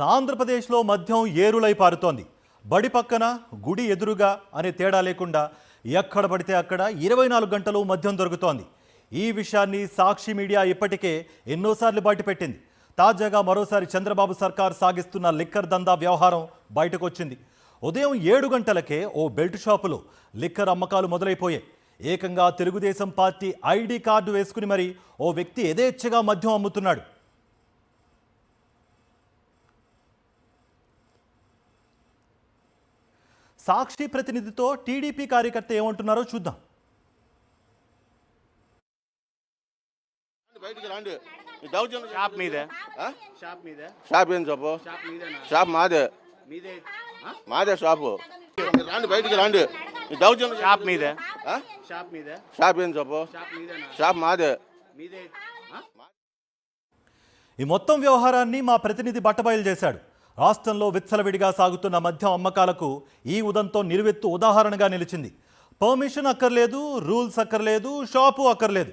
ఆంధ్రప్రదేశ్లో మద్యం ఏరులై పారుతోంది. బడి పక్కన గుడి ఎదురుగా అనే తేడా లేకుండా ఎక్కడ పడితే అక్కడ 24 గంటలు మద్యం దొరుకుతోంది. ఈ విషయాన్ని సాక్షి మీడియా ఇప్పటికే ఎన్నోసార్లు బయటపెట్టింది. తాజాగా మరోసారి చంద్రబాబు సర్కార్ సాగిస్తున్న లిక్కర్ దందా వ్యవహారం బయటకు వచ్చింది. ఉదయం 7 గంటలకే ఓ బెల్ట్ షాపులో లిక్కర్ అమ్మకాలు మొదలైపోయాయి. ఏకంగా తెలుగుదేశం పార్టీ ఐడి కార్డు వేసుకుని మరి ఓ వ్యక్తి యథేచ్ఛగా మద్యం అమ్ముతున్నాడు. సాక్షి ప్రతినిధితో టీడీపీ కార్యకర్త ఏమంటున్నారో చూద్దాం. షాప్ మీదే షాప్ ఏం చెప్పు షాప్ మాదే మాదే షాపు రాండి బయటికి రాండి షాప్ మీదే షాప్ ఏం చెప్పు షాప్ మాదే. ఈ మొత్తం వ్యవహారాన్ని మా ప్రతినిధి బట్టబయలు చేశాడు. రాష్ట్రంలో విచ్చలవిడిగా సాగుతున్న మద్యం అమ్మకాలకు ఈ ఉదంతం నిలువెత్తు ఉదాహరణగా నిలిచింది. పర్మిషన్ అక్కర్లేదు, రూల్స్ అక్కర్లేదు, షాపు అక్కర్లేదు.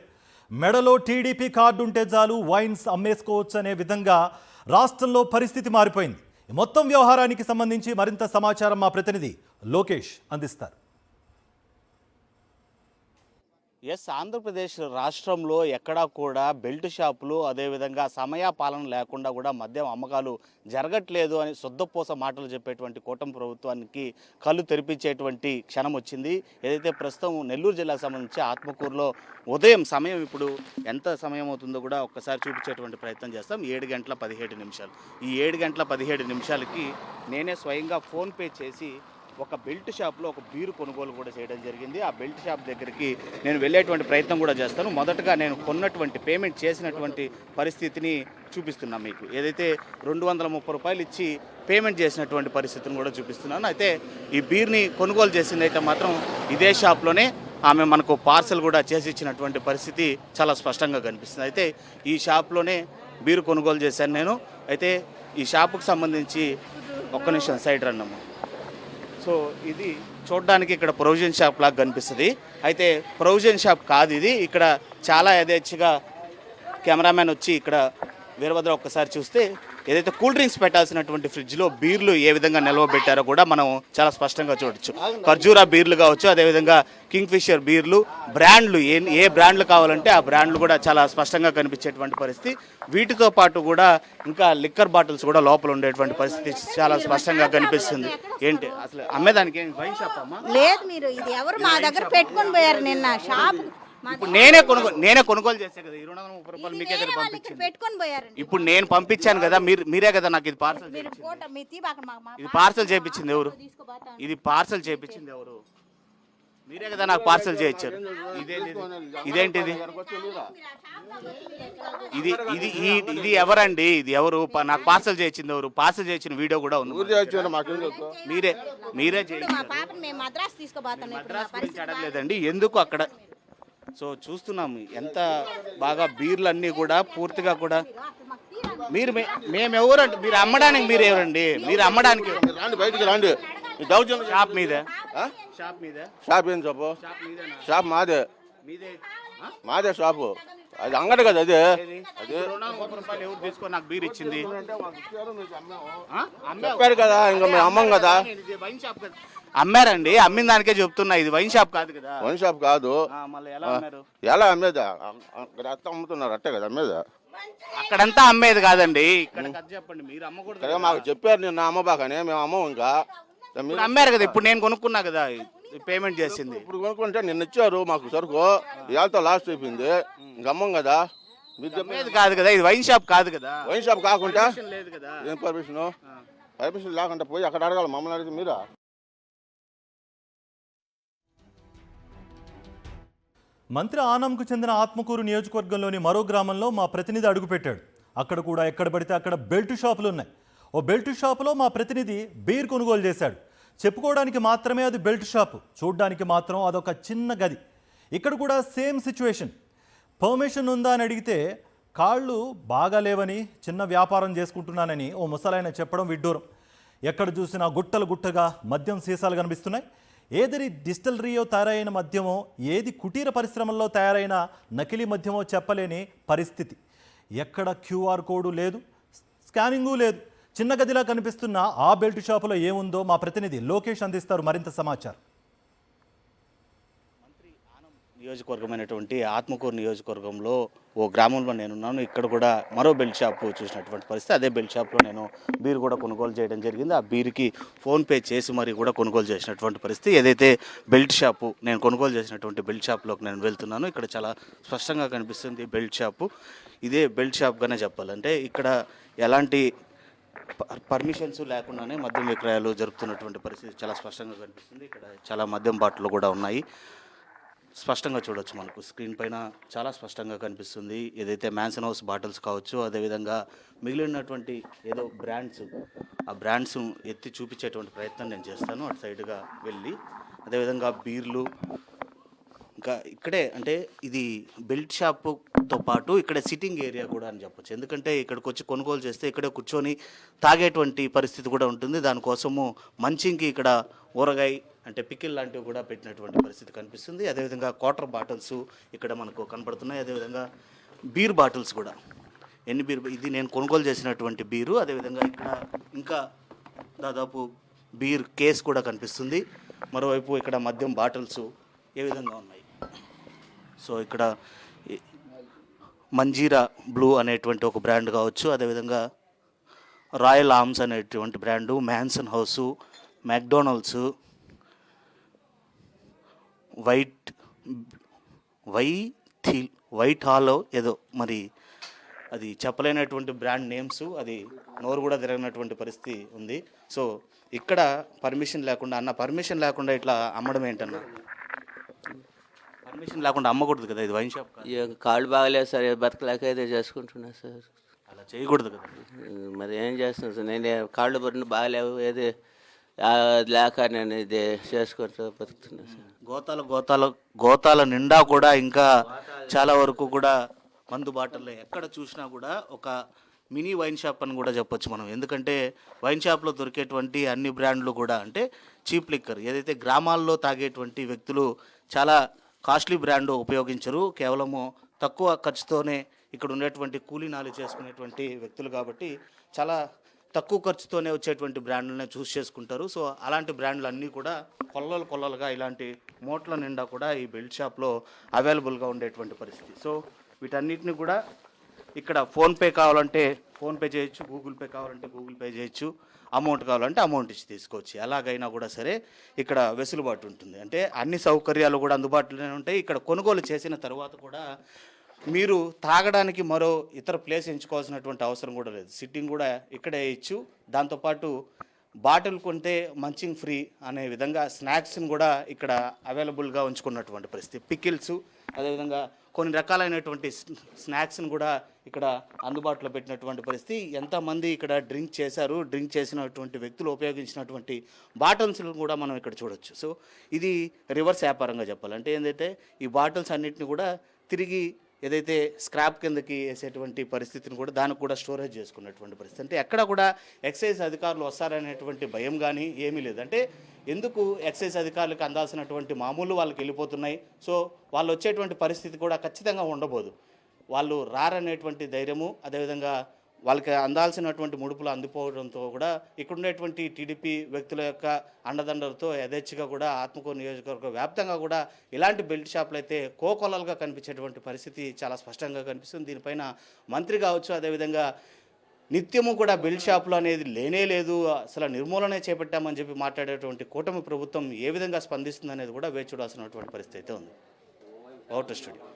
మెడలో టీడీపీ కార్డు ఉంటే చాలు వైన్స్ అమ్మేసుకోవచ్చు అనే విధంగా రాష్ట్రంలో పరిస్థితి మారిపోయింది. ఈ మొత్తం వ్యవహారానికి సంబంధించి మరింత సమాచారం మా ప్రతినిధి లోకేష్ అందిస్తారు. ఆంధ్రప్రదేశ్ రాష్ట్రంలో ఎక్కడా కూడా బెల్ట్ షాపులు అదేవిధంగా సమయపాలన లేకుండా కూడా మద్యం అమ్మకాలు జరగట్లేదు అని శుద్ధపూస మాటలు చెప్పేటువంటి కూటమి ప్రభుత్వానికి కళ్ళు తెరిపించేటువంటి క్షణం వచ్చింది. ఏదైతే ప్రస్తుతం నెల్లూరు జిల్లాకు సంబంధించి ఆత్మకూరులో ఉదయం సమయం ఇప్పుడు ఎంత సమయం అవుతుందో కూడా ఒక్కసారి చూపించేటువంటి ప్రయత్నం చేస్తాం. 7:17. ఈ 7:17 నేనే స్వయంగా ఫోన్పే చేసి ఒక బెల్ట్ షాప్లో ఒక బీరు కొనుగోలు కూడా చేయడం జరిగింది. ఆ బెల్ట్ షాప్ దగ్గరికి నేను వెళ్ళేటువంటి ప్రయత్నం కూడా చేస్తాను. మొదటగా నేను కొన్నటువంటి పేమెంట్ చేసినటువంటి పరిస్థితిని చూపిస్తున్నాను మీకు. ఏదైతే 230 రూపాయలు ఇచ్చి పేమెంట్ చేసినటువంటి పరిస్థితిని కూడా చూపిస్తున్నాను. అయితే ఈ బీర్ని కొనుగోలు చేసిందైతే మాత్రం ఇదే షాప్లోనే ఆమె మనకు పార్సల్ కూడా చేసి ఇచ్చినటువంటి పరిస్థితి చాలా స్పష్టంగా కనిపిస్తుంది. అయితే ఈ షాప్లోనే బీరు కొనుగోలు చేశాను నేను. అయితే ఈ షాపుకు సంబంధించి ఒక్క నిమిషం సైడ్ రన్నమ్మ. సో ఇది చూడడానికి ఇక్కడ ప్రొవిజన్ షాప్ లాగా కనిపిస్తుంది. అయితే ప్రొవిజన్ షాప్ కాదు ఇది. ఇక్కడ చాలా యథేచ్ఛగా కెమెరామ్యాన్ వచ్చి ఇక్కడ వీరభద్ర ఒక్కసారి చూస్తే ఏదైతే కూల్ డ్రింక్స్ పెట్టాల్సినటువంటి ఫ్రిడ్జ్లో బీర్లు ఏ విధంగా నిల్వ పెట్టారో కూడా మనం చాలా స్పష్టంగా చూడొచ్చు. ఖర్జూరా బీర్లు కావచ్చు, అదేవిధంగా కింగ్ ఫిషర్ బీర్లు, బ్రాండ్లు ఏ బ్రాండ్లు కావాలంటే ఆ బ్రాండ్లు కూడా చాలా స్పష్టంగా కనిపించేటువంటి పరిస్థితి. వీటితో పాటు కూడా ఇంకా లిక్కర్ బాటిల్స్ కూడా లోపల ఉండేటువంటి పరిస్థితి చాలా స్పష్టంగా కనిపిస్తుంది. ఏంటి అసలు అమ్మేదానికి ఏం వైన్ షాప్ అమ్మా? లేదు, మీరు ఇది ఎవరు మా దగ్గర పెట్టుకొని పోయారు నిన్న షాప్. ఇప్పుడు నేనే కొనుగోలు చేశాను కదా, 230 రూపాయలు మీకే కదా పంపించాను. పెట్టుకొని పోయారు. ఇప్పుడు నేను పంపించాను కదా, మీరే కదా నాకు ఇది పార్సల్. ఇది పార్సల్ చేయించింది ఎవరు? ఇది పార్సల్ చేయించింది ఎవరు? మీరే కదా నాకు పార్సల్ చేయించారు. ఇదేంటిది? ఇది ఎవరండి? ఇది ఎవరు నాకు పార్సల్ చేయించింది? ఎవరు పార్సల్ చేయించిన వీడియో కూడా ఉంది. మీరే చేయించారు. మద్రాస్ గురించి అడగలేదండి, ఎందుకు అక్కడ. సో చూస్తున్నాము ఎంత బాగా బీర్లు అన్నీ కూడా పూర్తిగా కూడా మేమెవరండి? మీరు అమ్మడానికి మీరు ఎవరండి? మీరు అమ్మడానికి రాండి బయటికి రాండి. షాప్ మీద షాప్ ఏం చెప్పు షాప్ మాదే మాదే షాపు. అది అంగడి కదా, అదే 230 రూపాయలు ఎవరు తీసుకొని నాకు బీర్ ఇచ్చింది చెప్పారు కదా, ఇంకా మేము అమ్మం కదా. వైన్ షాప్ కదా అమ్మారండి, అమ్మిన దానికే చెప్తున్నా. ఇది వైన్ షాప్ కాదు కదా. వైన్ షాప్ కాదు. మళ్ళీ ఎలా అమ్మారు? ఎలా అమ్మేదా? అత్త అమ్ముతున్నారు అట్టే కదా అమ్మేదా? అక్కడంతా అమ్మేది కాదండి, ఇక్కడ చెప్పండి. మీరు అమ్మకూడదు మాకు చెప్పారు నిన్న అమ్మబాకని, మేము అమ్మం. ఇంకా అమ్మారు కదా, ఇప్పుడు నేను కొనుక్కున్నా కదా, పేమెంట్ చేసింది. ఇప్పుడు కొనుక్కుంటే నిన్న ఇచ్చారు మాకు సరుకు, ఇవాళతో లాస్ట్ అయిపోయింది. ఇంక అమ్మం కదా. మీరు చెప్పేది కాదు కదా, ఇది వైన్ షాప్ కాదు కదా. వైన్ షాప్ కాకుండా లేదు కదా. ఏం పర్మిషన్ లేకుండా పోయి అక్కడ అడగాలి, మమ్మల్ని అడిగితే మీరా? మంత్రి ఆనంకు చెందిన ఆత్మకూరు నియోజకవర్గంలోని మరో గ్రామంలో మా ప్రతినిధి అడుగుపెట్టాడు. అక్కడ కూడా ఎక్కడ పడితే అక్కడ బెల్ట్ షాపులు ఉన్నాయి. ఓ బెల్ట్ షాపులో మా ప్రతినిధి బీర్ కొనుగోలు చేశాడు. చెప్పుకోవడానికి మాత్రమే అది బెల్ట్ షాపు, చూడ్డానికి మాత్రం అదొక చిన్న గది. ఇక్కడ కూడా సేమ్ సిచ్యువేషన్. పర్మిషన్ ఉందా అని అడిగితే కాళ్ళు బాగాలేవని, చిన్న వ్యాపారం చేసుకుంటున్నానని ఓ ముసలాయన చెప్పడం విడ్డూరం. ఎక్కడ చూసినా గుట్టలుగా మద్యం సీసాలు కనిపిస్తున్నాయి. ఏది డిస్టిలరీయో తయారైన మద్యమో, ఏది కుటీర పరిశ్రమల్లో తయారైన నకిలీ మద్యమో చెప్పలేని పరిస్థితి. ఎక్కడ క్యూఆర్ కోడ్ లేదు, స్కానింగు లేదు. చిన్న గదిలా కనిపిస్తున్న ఆ బెల్ట్ షాపులో ఏముందో మా ప్రతినిధి లోకేష్ అందిస్తారు మరింత సమాచారం. నియోజకవర్గమైనటువంటి ఆత్మకూరు నియోజకవర్గంలో ఓ గ్రామంలో నేనున్నాను. ఇక్కడ కూడా మరో బెల్ట్ షాప్ చూసినటువంటి పరిస్థితి. అదే బెల్ట్ షాప్లో నేను బీర్ కూడా కొనుగోలు చేయడం జరిగింది. ఆ బీర్కి ఫోన్పే చేసి మరి కూడా కొనుగోలు చేసినటువంటి పరిస్థితి. ఏదైతే బెల్ట్ షాపు నేను కొనుగోలు చేసినటువంటి బెల్ట్ షాప్లోకి నేను వెళ్తున్నాను. ఇక్కడ చాలా స్పష్టంగా కనిపిస్తుంది బెల్ట్ షాపు. ఇదే బెల్ట్ షాప్గానే చెప్పాలంటే ఇక్కడ ఎలాంటి పర్మిషన్స్ లేకుండానే మద్యం విక్రయాలు జరుపుతున్నటువంటి పరిస్థితి చాలా స్పష్టంగా కనిపిస్తుంది. ఇక్కడ చాలా మద్యం బాటిల్ కూడా ఉన్నాయి. స్పష్టంగా చూడొచ్చు, మనకు స్క్రీన్ పైన చాలా స్పష్టంగా కనిపిస్తుంది. ఏదైతే మ్యాన్సన్ హౌస్ బాటిల్స్ కావచ్చు, అదేవిధంగా మిగిలినటువంటి ఏదో బ్రాండ్స్, ఆ బ్రాండ్స్ ఎత్తి చూపించేటువంటి ప్రయత్నం నేను చేస్తాను అటు సైడ్గా వెళ్ళి. అదేవిధంగా బీర్లు, ఇంకా ఇక్కడే అంటే ఇది బెల్ట్ షాప్తో పాటు ఇక్కడ సిట్టింగ్ ఏరియా కూడా అని చెప్పొచ్చు. ఎందుకంటే ఇక్కడికి వచ్చి కొనుగోలు చేస్తే ఇక్కడే కూర్చొని తాగేటువంటి పరిస్థితి కూడా ఉంటుంది. దానికోసము మంచింకి ఇక్కడ ఊరగాయ అంటే పికిల్ లాంటివి కూడా పెట్టినటువంటి పరిస్థితి కనిపిస్తుంది. అదేవిధంగా క్వార్టర్ బాటిల్స్ ఇక్కడ మనకు కనపడుతున్నాయి. అదేవిధంగా బీర్ బాటిల్స్ కూడా ఎన్ని బీర్, ఇది నేను కొనుగోలు చేసినటువంటి బీరు. అదేవిధంగా ఇక్కడ ఇంకా దాదాపు బీర్ కేస్ కూడా కనిపిస్తుంది. మరోవైపు ఇక్కడ మద్యం బాటిల్స్ ఏ విధంగా ఉన్నాయి. సో ఇక్కడ మంజీరా బ్లూ అనేటువంటి ఒక బ్రాండ్ కావచ్చు, అదేవిధంగా రాయల్ ఆర్మ్స్ అనేటువంటి brand, mansion house, McDonald's, white హాలో ఏదో మరి అది చెప్పలేనటువంటి బ్రాండ్ నేమ్స్, అది నోరు కూడా తిరగనటువంటి పరిస్థితి ఉంది. సో ఇక్కడ పర్మిషన్ లేకుండా, అన్న పర్మిషన్ లేకుండా ఇట్లా అమ్మడం ఏంటన్నా? పర్మిషన్ లేకుండా అమ్మకూడదు కదా, ఇది వైన్ షాప్ కాదు. కాళ్ళు బాగలేదు సార్, బతకలేక ఏదో చేసుకుంటున్నా సార్. అలా చేయకూడదు కదా. మరి ఏం చేస్తున్నాను సార్, నేను కాళ్ళు బొర్రెలు బాగలేవు, ఏది లేక నేను ఇది చేసుకుంటూ బతుకుతున్నా సార్. గోతాల నిండా కూడా ఇంకా చాలా వరకు కూడా మందు బాటల్లో ఎక్కడ చూసినా కూడా ఒక మినీ వైన్ షాప్ అని కూడా చెప్పొచ్చు మనం. ఎందుకంటే వైన్ షాప్లో దొరికేటువంటి అన్ని బ్రాండ్లు కూడా అంటే చీప్ లిక్కర్, ఏదైతే గ్రామాల్లో తాగేటువంటి వ్యక్తులు చాలా కాస్ట్లీ బ్రాండ్ ఉపయోగించరు, కేవలము తక్కువ ఖర్చుతోనే ఇక్కడ ఉండేటువంటి కూలీనాలు చేసుకునేటువంటి వ్యక్తులు కాబట్టి చాలా తక్కువ ఖర్చుతోనే వచ్చేటువంటి బ్రాండ్లనే చూస్ చేసుకుంటారు. సో అలాంటి బ్రాండ్లు అన్నీ కూడా కొల్లలుగా ఇలాంటి మూట్ల నిండా కూడా ఈ బెల్ట్ షాప్లో అవైలబుల్గా ఉండేటువంటి పరిస్థితి. సో వీటన్నిటిని కూడా ఇక్కడ ఫోన్పే కావాలంటే ఫోన్పే చేయొచ్చు, గూగుల్ పే కావాలంటే గూగుల్ పే చేయొచ్చు, అమౌంట్ కావాలంటే అమౌంట్ ఇచ్చి తీసుకోవచ్చు. ఎలాగైనా కూడా సరే ఇక్కడ వెసులుబాటు ఉంటుంది. అంటే అన్ని సౌకర్యాలు కూడా అందుబాటులోనే ఉంటాయి. ఇక్కడ కొనుగోలు చేసిన తర్వాత కూడా మీరు తాగడానికి మరో ఇతర ప్లేస్ ఎంచుకోవాల్సినటువంటి అవసరం కూడా లేదు. సిట్టింగ్ కూడా ఇక్కడే ఇచ్చు. దాంతోపాటు బాటిల్ కొంటే మంచింగ్ ఫ్రీ అనే విధంగా స్నాక్స్ని కూడా ఇక్కడ అవైలబుల్గా ఉంచుకున్నటువంటి పరిస్థితి. పికిల్స్, అదేవిధంగా కొన్ని రకాలైనటువంటి స్నాక్స్ని కూడా ఇక్కడ అందుబాటులో పెట్టినటువంటి పరిస్థితి. ఎంతమంది ఇక్కడ డ్రింక్ చేశారు, డ్రింక్ చేసినటువంటి వ్యక్తులు ఉపయోగించినటువంటి బాటిల్స్ను కూడా మనం ఇక్కడ చూడొచ్చు. సో ఇది రివర్స్ వ్యాపారంగా చెప్పాలంటే ఏంటంటే ఈ బాటిల్స్ అన్నిటిని కూడా తిరిగి ఏదైతే స్క్రాప్ కిందకి వేసేటువంటి పరిస్థితిని కూడా దానికి కూడా స్టోరేజ్ చేసుకున్నటువంటి పరిస్థితి. అంటే ఎక్కడ కూడా ఎక్సైజ్ అధికారులు వస్తారనేటువంటి భయం కానీ ఏమీ లేదు. అంటే ఎందుకు ఎక్సైజ్ అధికారులకు అందాల్సినటువంటి మామూలు వాళ్ళకి వెళ్ళిపోతున్నాయి. సో వాళ్ళు వచ్చేటువంటి పరిస్థితి కూడా ఖచ్చితంగా ఉండబోదు. వాళ్ళు రారనేటువంటి ధైర్యము, అదేవిధంగా వాళ్ళకి అందాల్సినటువంటి ముడుపులు అందిపోవడంతో కూడా ఇక్కడ ఉండేటువంటి టీడీపీ వ్యక్తుల యొక్క అండదండలతో యథేచ్ఛగా కూడా ఆత్మకూరు నియోజకవర్గ వ్యాప్తంగా కూడా ఇలాంటి బెల్ట్ షాపులు అయితే కోకొల్లలుగా కనిపించేటువంటి పరిస్థితి చాలా స్పష్టంగా కనిపిస్తుంది. దీనిపైన మంత్రి కావచ్చు, అదేవిధంగా నిత్యము కూడా బెల్ట్ షాపులు అనేది లేనే లేదు, అసలు నిర్మూలనే చేపట్టామని చెప్పి మాట్లాడేటువంటి కూటమి ప్రభుత్వం ఏ విధంగా స్పందిస్తుంది అనేది కూడా వేచి చూడాల్సినటువంటి పరిస్థితి అయితే ఉంది. Out studio.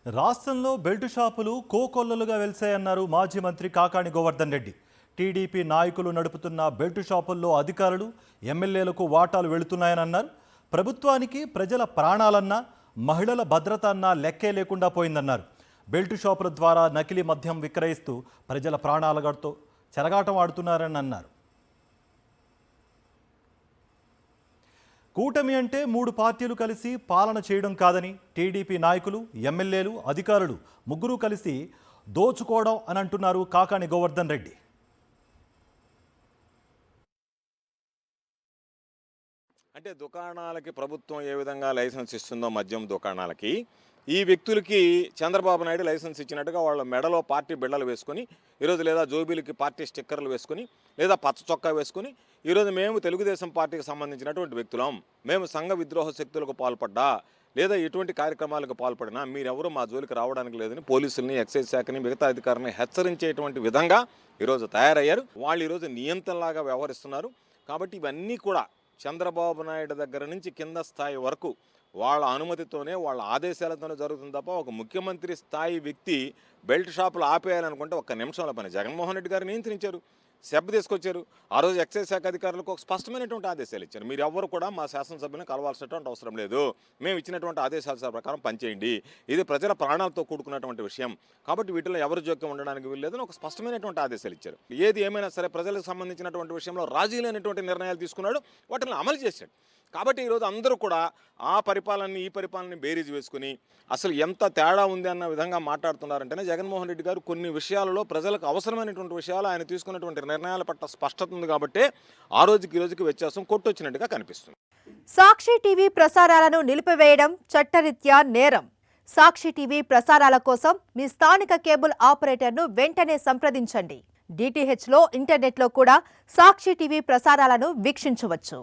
రాష్ట్రంలో బెల్ట్ షాపులు కోకొల్లలుగా వెలిసాయన్నారు మాజీ మంత్రి కాకాణి గోవర్ధన్ రెడ్డి. టీడీపీ నాయకులు నడుపుతున్న బెల్ట్ షాపుల్లో అధికారులు, ఎమ్మెల్యేలకు వాటాలు వెళుతున్నాయని అన్నారు. ప్రభుత్వానికి ప్రజల ప్రాణాలన్నా, మహిళల భద్రత అన్నా లెక్కే లేకుండా పోయిందన్నారు. బెల్ట్ షాపుల ద్వారా నకిలీ మద్యం విక్రయిస్తూ ప్రజల ప్రాణాలతో చెలగాటం ఆడుతున్నారని అన్నారు. కూటమి అంటే 3 పార్టీలు కలిసి పాలన చేయడం కాదని టీడీపీ నాయకులు, ఎమ్మెల్యేలు, అధికారులు ముగ్గురు కలిసి దోచుకోవడం అని అంటున్నారు కాకాణి గోవర్ధన్ రెడ్డి. అంటే దుకాణాలకి ప్రభుత్వం ఏ విధంగా లైసెన్స్ ఇస్తుందో మద్యం దుకాణాలకి, ఈ వ్యక్తులకి చంద్రబాబు నాయుడు లైసెన్స్ ఇచ్చినట్టుగా వాళ్ళ మెడలో పార్టీ బిళ్ళలు వేసుకొని ఈరోజు లేదా జోబీలకి పార్టీ స్టిక్కర్లు వేసుకొని లేదా పచ్చ చొక్కా వేసుకొని ఈరోజు మేము తెలుగుదేశం పార్టీకి సంబంధించినటువంటి వ్యక్తులం, మేము సంఘ విద్రోహ శక్తులకు పాల్పడ్డా లేదా ఎటువంటి కార్యక్రమాలకు పాల్పడినా మీరెవరూ మా జోలికి రావడానికి లేదని పోలీసుల్ని, ఎక్సైజ్ శాఖని, మిగతా అధికారులను హెచ్చరించేటువంటి విధంగా ఈరోజు తయారయ్యారు. వాళ్ళు ఈరోజు నియంత్రణలాగా వ్యవహరిస్తున్నారు. కాబట్టి ఇవన్నీ కూడా చంద్రబాబు నాయుడు దగ్గర నుంచి కింద స్థాయి వరకు వాళ్ళ అనుమతితోనే, వాళ్ళ ఆదేశాలతోనే జరుగుతుంది తప్ప ఒక ముఖ్యమంత్రి స్థాయి వ్యక్తి బెల్ట్ షాపులు ఆపేయాలనుకుంటే ఒక్క నిమిషంలో పని. జగన్మోహన్ రెడ్డి గారు నియంత్రించారు, సెబ్ తీసుకొచ్చారు. ఆ రోజు ఎక్సైజ్ శాఖ అధికారులకు ఒక స్పష్టమైనటువంటి ఆదేశాలు ఇచ్చారు. మీరు ఎవరు కూడా మా శాసనసభ్యులను కలవాల్సినటువంటి అవసరం లేదు, మేము ఇచ్చినటువంటి ఆదేశాల ప్రకారం పనిచేయండి, ఇది ప్రజల ప్రాణాలతో కూడుకున్నటువంటి విషయం కాబట్టి వీటిలో ఎవరు జోక్యం ఉండడానికి వీల్లేదని ఒక స్పష్టమైనటువంటి ఆదేశాలు ఇచ్చారు. ఏది ఏమైనా సరే ప్రజలకు సంబంధించినటువంటి విషయంలో రాజీ లేనటువంటి నిర్ణయాలు తీసుకున్నాడు, వాటిని అమలు చేశాడు. కాబట్టి ఈరోజు అందరూ కూడా ఆ పరిపాలనని ఈ పరిపాలనని బేరీజ్ వేసుకుని అసలు ఎంత తేడా ఉంది అన్న విధంగా మాట్లాడుతున్నారంటేనే జగన్మోహన్ రెడ్డి గారు కొన్ని విషయాలలో ప్రజలకు అవసరమైనటువంటి విషయాలు ఆయన తీసుకున్నటువంటి నిర్ణయాల పట్ల స్పష్టత ఉంది కాబట్టి ఆ రోజుకి ఈ రోజుకి వ్యత్యాసం కొట్టొచ్చినట్టుగా కనిపిస్తుంది. సాక్షి టీవీ ప్రసారాలను నిలిపివేయడం చట్టరీత్యా నేరం. సాక్షి టీవీ ప్రసారాల కోసం మీ స్థానిక కేబుల్ ఆపరేటర్ను వెంటనే సంప్రదించండి. DTHలో, ఇంటర్నెట్లో కూడా సాక్షి టీవీ ప్రసారాలను వీక్షించవచ్చు.